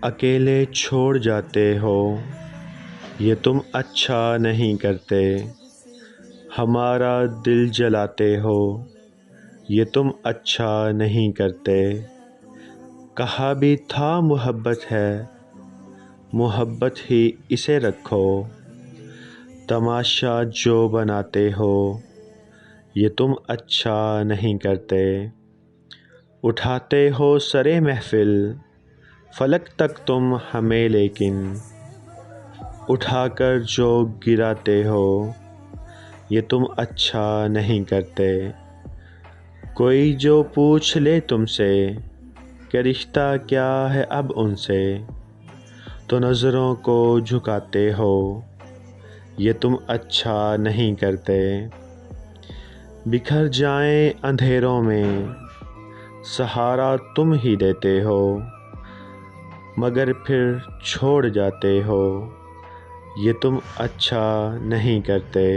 अकेले छोड़ जाते हो, ये तुम अच्छा नहीं करते। हमारा दिल जलाते हो, ये तुम अच्छा नहीं करते। कहा भी था मोहब्बत है, मोहब्बत ही इसे रखो। तमाशा जो बनाते हो, ये तुम अच्छा नहीं करते। उठाते हो सरे महफिल, फलक तक तुम हमें, लेकिन उठाकर जो गिराते हो, ये तुम अच्छा नहीं करते। कोई जो पूछ ले तुमसे कि रिश्ता क्या है अब उनसे, तो नज़रों को झुकाते हो, ये तुम अच्छा नहीं करते। बिखर जाएं अंधेरों में, सहारा तुम ही देते हो, मगर फिर छोड़ जाते हो, ये तुम अच्छा नहीं करते।